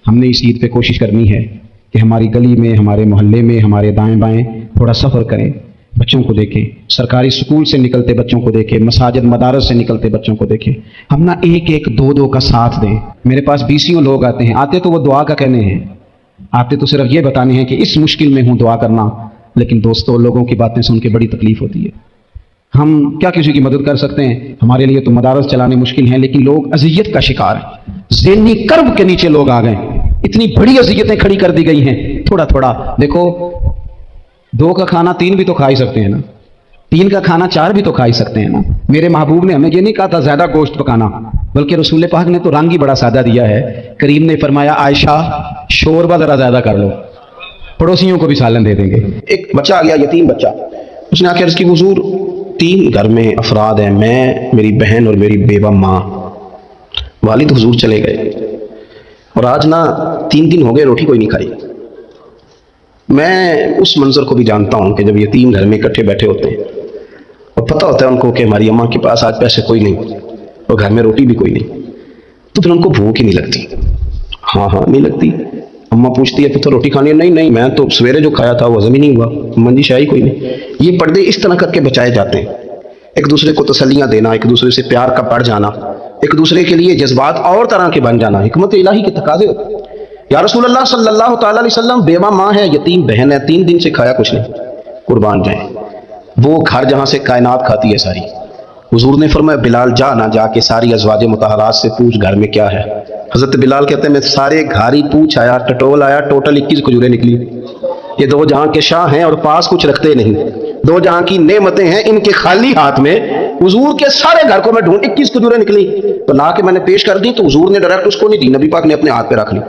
ہم نے اس عید پہ کوشش کرنی ہے کہ ہماری گلی میں، ہمارے محلے میں، ہمارے دائیں بائیں تھوڑا سفر کریں، بچوں کو دیکھیں، سرکاری سکول سے نکلتے بچوں کو دیکھیں، مساجد مدارس سے نکلتے بچوں کو دیکھیں۔ ہم نہ ایک ایک دو دو کا ساتھ دیں۔ میرے پاس بیسیوں لوگ آتے ہیں، آتے تو وہ دعا کا کہنے ہیں، آتے تو صرف یہ بتانے ہیں کہ اس مشکل میں ہوں دعا کرنا، لیکن دوستوں لوگوں کی باتیں سن کے بڑی تکلیف ہوتی ہے۔ ہم کیا کسی کی مدد کر سکتے ہیں؟ ہمارے لیے تو مدارس چلانے مشکل ہیں، لیکن لوگ اذیت کا شکار ہیں، ذہنی کرب کے نیچے لوگ آ گئے، اتنی بڑی اذیتیں کھڑی کر دی گئی ہیں۔ تھوڑا تھوڑا دیکھو، 2 کا کھانا 3 بھی تو کھا ہی سکتے ہیں نا، 3 کا کھانا 4 بھی تو کھا ہی سکتے ہیں نا۔ میرے محبوب نے ہمیں یہ نہیں کہا تھا زیادہ گوشت پکانا، بلکہ رسول پاک نے تو رنگ ہی بڑا سادہ دیا ہے۔ کریم نے فرمایا عائشہ شوربہ ذرا زیادہ کر لو، پڑوسیوں کو بھی سالن دے دیں گے۔ ایک بچہ آ گیا، یتیم بچہ، اس نے آ کے عرض کی حضور 3 گھر میں افراد ہیں، میں، میری بہن اور میری بیوہ ماں، والد حضور چلے گئے اور آج نا 3 دن ہو گئے روٹی کوئی نہیں کھائی۔ میں اس منظر کو بھی جانتا ہوں کہ جب یتیم گھر میں اکٹھے بیٹھے ہوتے ہیں اور پتہ ہوتا ہے ان کو کہ ہماری اماں کے پاس آج پیسے کوئی نہیں اور گھر میں روٹی بھی کوئی نہیں، تو پھر ان کو بھوک ہی نہیں لگتی۔ ہاں نہیں لگتی۔ اماں پوچھتی ہے پتہ روٹی کھانی ہے؟ نہیں میں تو سویرے جو کھایا تھا وہ ہضم ہی نہیں ہوا، منجی شاہی کوئی نہیں۔ یہ پردے اس طرح کر کے بچائے جاتے ہیں، ایک دوسرے کو تسلیاں دینا، ایک دوسرے سے پیار کا بڑھ جانا، ایک دوسرے کے لیے جذبات اور طرح کے بن جانا، حکمت الہی کے تقاضے ہوتے ہیں۔ یا رسول اللہ صلی اللہ تعالیٰ علیہ وسلم بیوہ ماں ہے، یتیم بہن ہے، 3 دن سے کھایا کچھ نہیں، قربان جائیں۔ وہ گھر جہاں سے کائنات کھاتی ہے ساری، حضور نے فرمایا بلال جا کے ساری ازواج مطہرات سے پوچھ گھر میں کیا ہے۔ حضرت بلال کہتے ہیں میں سارے گھر ہی پوچھ آیا، ٹٹول آیا، ٹوٹل 21 کھجوریں نکلی۔ یہ 2 جہاں کے شاہ ہیں اور پاس کچھ رکھتے نہیں، 2 جہاں کی نعمتیں ہیں، ان کے خالی ہاتھ میں حضور کے سارے گھر کو میں ڈھونڈ 21 کھجوریں نکلی تو لا کے میں نے پیش کر دی، تو حضور نے ڈائریکٹ اس کو نہیں دی، نبی پاک نے اپنے ہاتھ پہ رکھ لی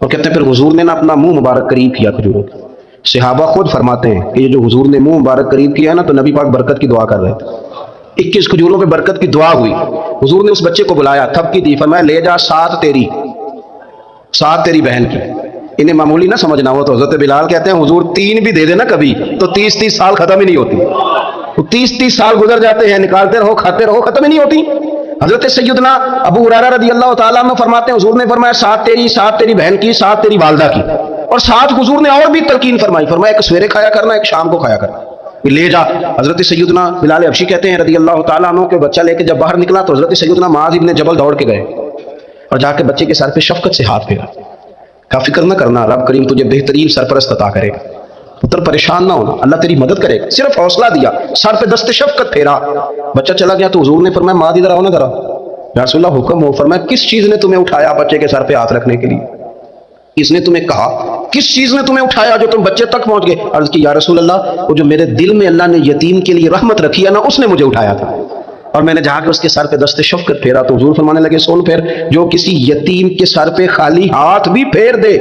اور کہتے ہیں پھر حضور نے نا اپنا منہ مبارک قریب کیا کھجوروں کا۔ صحابہ خود فرماتے ہیں کہ یہ جو حضور نے منہ مبارک قریب کیا نا تو نبی پاک برکت کی دعا کر رہے تھے، 21 کھجوروں پہ برکت کی دعا ہوئی۔ حضور نے اس بچے کو بلایا، تھپکی دی، فرمایا لے جا 7 تیری بہن کی۔ انہیں معمولی نہ سمجھنا ہو تو حضرت بلال کہتے ہیں حضور 3 بھی دے دینا کبھی تو 30 سال ختم ہی نہیں ہوتی، 30 سال گزر جاتے ہیں، نکالتے رہو کھاتے رہو، ختم ہی نہیں ہوتی۔ حضرت سیدنا ابو ہریرہ رضی اللہ تعالیٰ عنہ فرماتے ہیں حضور نے فرمایا 7 تیری بہن کی، 7 تیری والدہ کی، اور 7 حضور نے اور بھی تلقین فرمائی، فرمایا ایک سویرے کھایا کرنا، ایک شام کو کھایا کرنا، لے جا۔ حضرت سیدنا بلال حبشی کہتے ہیں رضی اللہ تعالیٰ عنہ کہ بچہ لے کے جب باہر نکلا تو حضرت سیدنا معاذ ابن جبل دوڑ کے گئے اور جا کے بچے کے سر پہ شفقت سے ہاتھ پھیرا، کہا فکر نہ کرنا، رب کریم تجھے بہترین سرپرست عطا کرے گا، پتر پریشان نہ ہونا، اللہ تیری مدد کرے گا۔ صرف حوصلہ دیا، سر پہ دست شفقت پھیرا، بچہ چلا گیا تو حضور نے فرمایا معاذ ادھر آؤ نا ذرا۔ یا رسول اللہ حکم ہو، فرمایا کس چیز نے تمہیں اٹھایا بچے کے سر پہ ہاتھ رکھنے کے لیے؟ اس نے تمہیں کہا کس چیز نے تمہیں اٹھایا جو تم بچے تک پہنچ گئے؟ عرض کی یا رسول اللہ وہ جو میرے دل میں اللہ نے یتیم کے لیے رحمت رکھی ہے نا اس نے مجھے اٹھایا تھا، اور میں نے جا کے اس کے سر پہ دست شفقت پھیرا تو حضور فرمانے لگے سن پھر جو کسی یتیم کے سر پہ خالی ہاتھ بھی پھیر دے،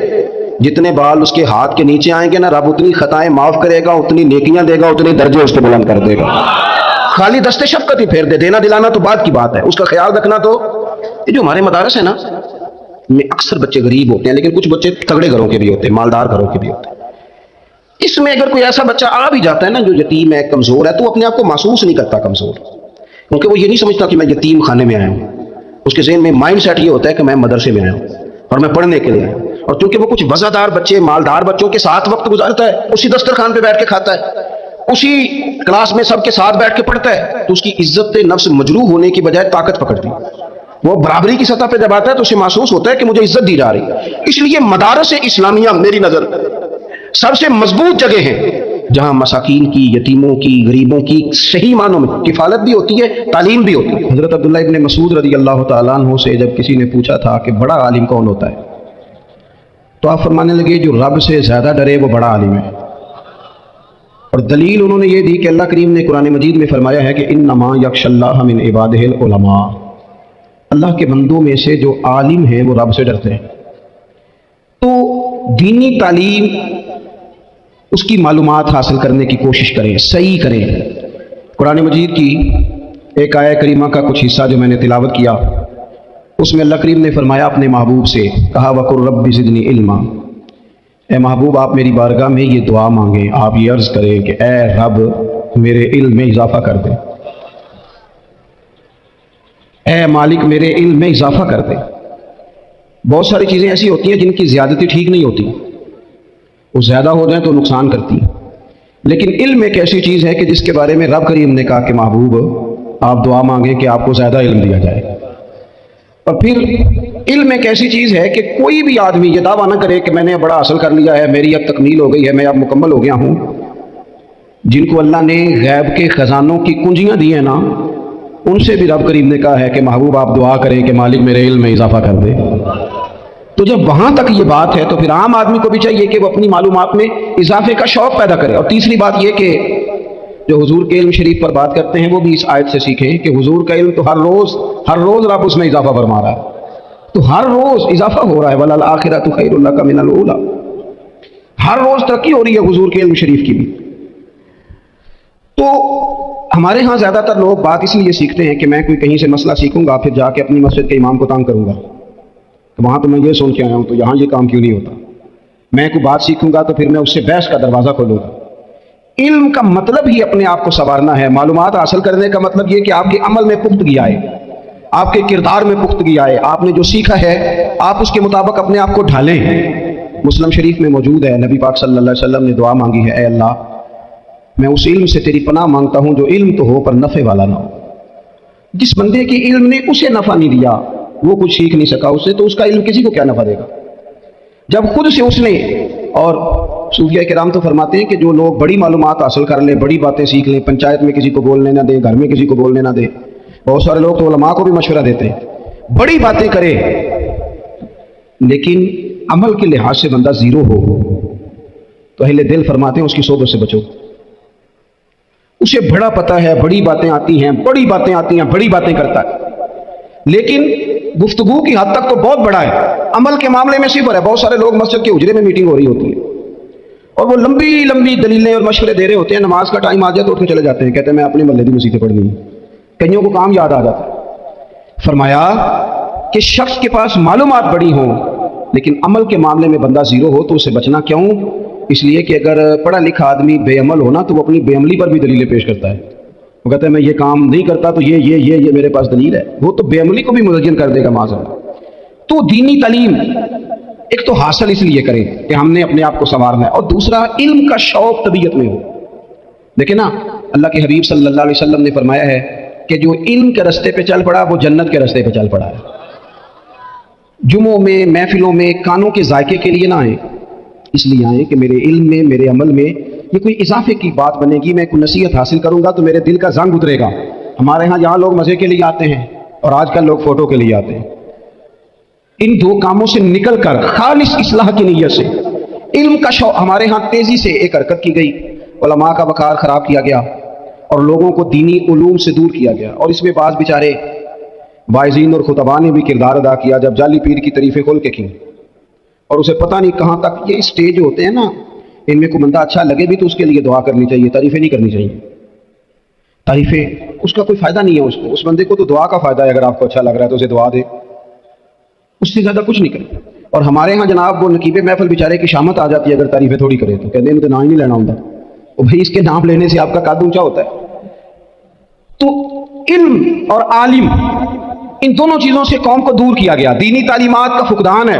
جتنے بال اس کے ہاتھ کے نیچے آئیں گے نا رب اتنی خطائیں معاف کرے گا، اتنی نیکیاں دے گا، اتنے درجے اس کو بلند کر دے گا۔ خالی دست شفقت ہی پھیر دے، دینا دلانا تو بعد کی بات ہے، اس کا خیال رکھنا تو۔ یہ جو ہمارے مدارس ہیں نا میں اکثر بچے غریب ہوتے ہیں، لیکن کچھ بچے تگڑے گھروں کے بھی ہوتے ہیں، مالدار گھروں کے بھی ہوتے ہیں۔ اس میں اگر کوئی ایسا بچہ آ بھی جاتا ہے نا جو یتیم ہے، کمزور ہے، تو اپنے آپ کو محسوس نہیں کرتا کمزور، کیونکہ وہ یہ نہیں سمجھتا کہ میں یتیم خانے میں آیا ہوں۔ اس کے ذہن میں مائنڈ سیٹ یہ ہوتا ہے کہ میں مدرسے میں آیا ہوں اور میں پڑھنے کے لیے آیا ہوں، اور چونکہ وہ کچھ وزادار بچے، مالدار بچوں کے ساتھ وقت گزارتا ہے، اسی دسترخوان پہ بیٹھ کے کھاتا ہے، اسی کلاس میں سب کے ساتھ بیٹھ کے پڑھتا ہے، تو اس کی عزت نفس مجروح ہونے کی بجائے طاقت پکڑتی ہے۔ وہ برابری کی سطح پہ جب آتا ہے تو اسے محسوس ہوتا ہے کہ مجھے عزت دی جا رہی ہے۔ اس لیے مدارس اسلامیہ میری نظر سب سے مضبوط جگہ ہیں جہاں مساکین کی، یتیموں کی، غریبوں کی صحیح معنوں میں کفالت بھی ہوتی ہے، تعلیم بھی ہوتی ہے۔ حضرت عبداللہ ابن مسعود رضی اللہ تعالیٰ عنہ سے جب کسی نے پوچھا تھا کہ بڑا عالم کون ہوتا ہے تو آپ فرمانے لگے جو رب سے زیادہ ڈرے وہ بڑا عالم ہے، اور دلیل انہوں نے یہ دی کہ اللہ کریم نے قرآن مجید میں فرمایا ہے کہ انما یخشی اللہ من عبادہ العلماء، اللہ کے بندوں میں سے جو عالم ہیں وہ رب سے ڈرتے ہیں۔ تو دینی تعلیم اس کی معلومات حاصل کرنے کی کوشش کریں، صحیح کریں۔ قرآن مجید کی ایک آیہ کریمہ کا کچھ حصہ جو میں نے تلاوت کیا، اس میں اللہ کریم نے فرمایا اپنے محبوب سے، کہا وَقُلْ رَبِّ زِدْنِی عِلْمًا، اے محبوب آپ میری بارگاہ میں یہ دعا مانگیں، آپ یہ عرض کریں کہ اے رب میرے علم میں اضافہ کر دے، اے مالک میرے علم میں اضافہ کر دے۔ بہت ساری چیزیں ایسی ہوتی ہیں جن کی زیادتی ٹھیک نہیں ہوتی، وہ زیادہ ہو جائیں تو نقصان کرتی ہیں، لیکن علم ایک ایسی چیز ہے کہ جس کے بارے میں رب کریم نے کہا کہ محبوب آپ دعا مانگیں کہ آپ کو زیادہ علم دیا جائے۔ اور پھر علم ایک ایسی چیز ہے کہ کوئی بھی آدمی یہ دعویٰ نہ کرے کہ میں نے بڑا حاصل کر لیا ہے، میری اب تکمیل ہو گئی ہے، میں اب مکمل ہو گیا ہوں۔ جن کو اللہ نے غیب کے خزانوں کی کنجیاں دی ہیں نا، ان سے بھی رب کریم نے کہا ہے کہ محبوب آپ دعا کریں کہ مالک میرے علم میں اضافہ کر دے۔ تو جب وہاں تک یہ بات ہے تو پھر عام آدمی کو بھی چاہیے کہ وہ اپنی معلومات میں اضافے کا شوق پیدا کرے۔ اور تیسری بات یہ کہ جو حضور کے علم شریف پر بات کرتے ہیں وہ بھی اس آیت سے سیکھیں کہ حضور کا علم تو ہر روز رب اس میں اضافہ فرما رہا ہے، تو ہر روز اضافہ ہو رہا ہے۔ وَلَلْآخِرَةُ خَيْرٌ لَكَ مِنَ الْأُولَىٰ، ہر روز ترقی ہو رہی ہے حضور کے علم شریف کی بھی۔ تو ہمارے ہاں زیادہ تر لوگ بات اس لیے سیکھتے ہیں کہ میں کوئی کہیں سے مسئلہ سیکھوں گا پھر جا کے اپنی مسجد کے امام کو تنگ کروں گا کہ وہاں تو میں یہ سن کے آیا ہوں تو یہاں یہ کام کیوں نہیں ہوتا۔ میں کوئی بات سیکھوں گا تو پھر میں اس سے بحث کا دروازہ کھولوں گا۔ علم کا مطلب ہی اپنے آپ کو سنوارنا ہے۔ معلومات حاصل کرنے کا مطلب یہ کہ آپ کے عمل میں پختگی آئے، آپ کے کردار میں پختگی آئے، آپ نے جو سیکھا ہے آپ اس کے مطابق اپنے آپ کو ڈھالیں۔ مسلم شریف میں موجود ہے، نبی پاک صلی اللہ علیہ وسلم نے دعا مانگی ہے، اے اللہ میں اس علم سے تیری پناہ مانگتا ہوں جو علم تو ہو پر نفع والا نہ ہو۔ جس بندے کے علم نے اسے نفع نہیں دیا، وہ کچھ سیکھ نہیں سکا اس سے، تو اس کا علم کسی کو کیا نفع دے گا؟ جب خود سے اس نے، اور صوفیہ کرام تو فرماتے ہیں کہ جو لوگ بڑی معلومات حاصل کر لیں، بڑی باتیں سیکھ لیں، پنچایت میں کسی کو بولنے نہ دیں، گھر میں کسی کو بولنے نہ دیں، بہت سارے لوگ تو علماء کو بھی مشورہ دیتے ہیں، بڑی باتیں کرے لیکن عمل کے لحاظ سے بندہ زیرو ہو تو اہل دل فرماتے ہیں اس کی صحبت سے بچو۔ اسے بڑا پتہ ہے، بڑی باتیں آتی ہیں، بڑی باتیں آتی ہیں، بڑی باتیں کرتا ہے، لیکن گفتگو کی حد تک تو بہت بڑا ہے، عمل کے معاملے میں صفر ہے۔ بہت سارے لوگ مسجد کے حجرے میں میٹنگ ہو رہی ہوتی ہے اور وہ لمبی لمبی دلیلیں اور مشورے دے رہے ہوتے ہیں، نماز کا ٹائم آ جائے تو اٹھ کے چلے جاتے ہیں، کہتے ہیں میں اپنے محلے کی نصیحتیں پڑھنی ہے۔ کئیوں کو کام یاد آ جاتا ہے۔ فرمایا کہ شخص کے پاس معلومات بڑی ہوں لیکن عمل کے معاملے میں بندہ زیرو ہو تو اسے بچنا کیوں؟ اس لیے کہ اگر پڑھا لکھا آدمی بے عمل ہونا تو وہ اپنی بے عملی پر بھی دلیلیں پیش کرتا ہے۔ وہ کہتا ہے میں یہ کام نہیں کرتا تو یہ میرے پاس دلیل ہے، وہ تو بے عملی کو بھی مزین کر دے گا معاذاللہ۔ تو دینی تعلیم ایک تو حاصل اس لیے کریں کہ ہم نے اپنے آپ کو سنوارنا ہے، اور دوسرا علم کا شوق طبیعت میں ہو۔ دیکھیں نا، اللہ کے حبیب صلی اللہ علیہ وسلم نے فرمایا ہے کہ جو علم کے راستے پہ چل پڑا وہ جنت کے راستے پہ چل پڑا ہے۔ جمعوں میں، محفلوں میں کانوں کے ذائقے کے لیے نہ آئیں، اس لیے آئیں کہ میرے علم میں، میرے عمل میں یہ کوئی اضافے کی بات بنے گی، میں کوئی نصیحت حاصل کروں گا تو میرے دل کا زنگ اترے گا۔ ہمارے ہاں یہاں لوگ مزے کے لیے آتے ہیں اور آج کل لوگ فوٹو کے لیے آتے ہیں۔ ان دو کاموں سے نکل کر خالص اصلاح کی نیت سے علم کا شوق، ہمارے ہاں تیزی سے ایک حرکت کی گئی، علماء کا وقار خراب کیا گیا اور لوگوں کو دینی علوم سے دور کیا گیا، اور اس میں بعض بیچارے واعظین اور خطباء نے بھی کردار ادا کیا جب جعلی پیر کی تعریفیں کھول کے کی، اور اسے پتہ نہیں کہاں تک یہ اسٹیج ہوتے ہیں نا، ان میں کوئی بندہ اچھا لگے بھی تو اس کے لیے دعا کرنی چاہیے، تعریفیں نہیں کرنی چاہیے۔ تعریفیں اس کا کوئی فائدہ نہیں ہے، اس بندے کو تو دعا کا فائدہ ہے، اگر آپ کو اچھا لگ رہا ہے تو اسے دعا دے، اس سے زیادہ کچھ نہیں کرے۔ اور ہمارے ہاں جناب وہ نقیب محفل بیچارے کی شامت آ جاتی ہے اگر تعریفیں تھوڑی کرے تو کہتے ہیں تو نام ہی نہیں لینا ہوتا، اور بھائی اس کے نام لینے سے آپ کا قد اونچا ہوتا ہے۔ تو علم اور عالم ان دونوں چیزوں سے قوم کو دور کیا گیا۔ دینی تعلیمات کا فقدان ہے،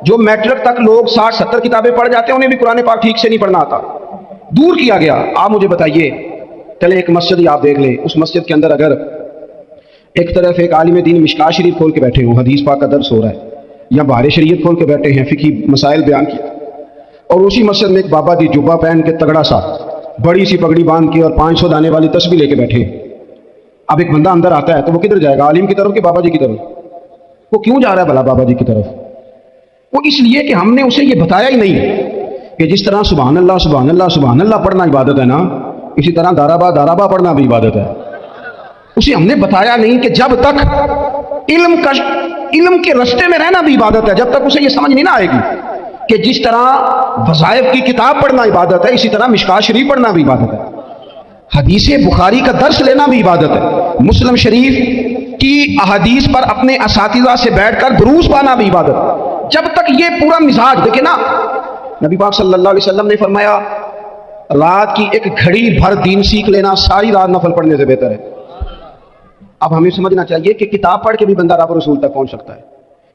جو میٹرک تک لوگ 60-70 کتابیں پڑھ جاتے ہیں انہیں بھی قرآن پاک ٹھیک سے نہیں پڑھنا آتا، دور کیا گیا۔ آپ مجھے بتائیے، چلے ایک مسجد ہی آپ دیکھ لیں، اس مسجد کے اندر اگر ایک طرف ایک عالم دین مشکاۃ شریف کھول کے بیٹھے ہوں، حدیث پاک کا درس ہو رہا ہے، یا بہار شریعت کھول کے بیٹھے ہیں، فقہی مسائل بیان کیا، اور اسی مسجد میں ایک بابا جی جبہ پہن کے تگڑا سا بڑی سی پگڑی باندھ کے اور 500 دانے والی تسبیح لے کے بیٹھے، اب ایک بندہ اندر آتا ہے تو وہ کدھر جائے گا؟ عالم کی طرف کہ بابا جی کی طرف؟ وہ کیوں جا رہا ہے بھلا بابا جی کی طرف؟ وہ اس لیے کہ ہم نے اسے یہ بتایا ہی نہیں کہ جس طرح سبحان اللہ سبحان اللہ سبحان اللہ پڑھنا عبادت ہے نا، اسی طرح دارابا پڑھنا بھی عبادت ہے۔ اسے ہم نے بتایا نہیں کہ جب تک علم کے رستے میں رہنا بھی عبادت ہے، جب تک اسے یہ سمجھ نہیں نہ آئے گی کہ جس طرح وظائف کی کتاب پڑھنا عبادت ہے، اسی طرح مشکاۃ شریف پڑھنا بھی عبادت ہے، حدیث بخاری کا درس لینا بھی عبادت ہے، مسلم شریف کی احادیث پر اپنے اساتذہ سے بیٹھ کر دروس پانا بھی عبادت ہے۔ جب تک یہ پورا مزاج دیکھیں نا، نبی پاک صلی اللہ علیہ وسلم نے فرمایا رات کی ایک گھڑی بھر دین سیکھ لینا ساری رات نفل پڑھنے سے بہتر ہے۔ اب ہمیں سمجھنا چاہیے کہ کتاب پڑھ کے بھی بندہ رب رسول تک پہنچ سکتا ہے،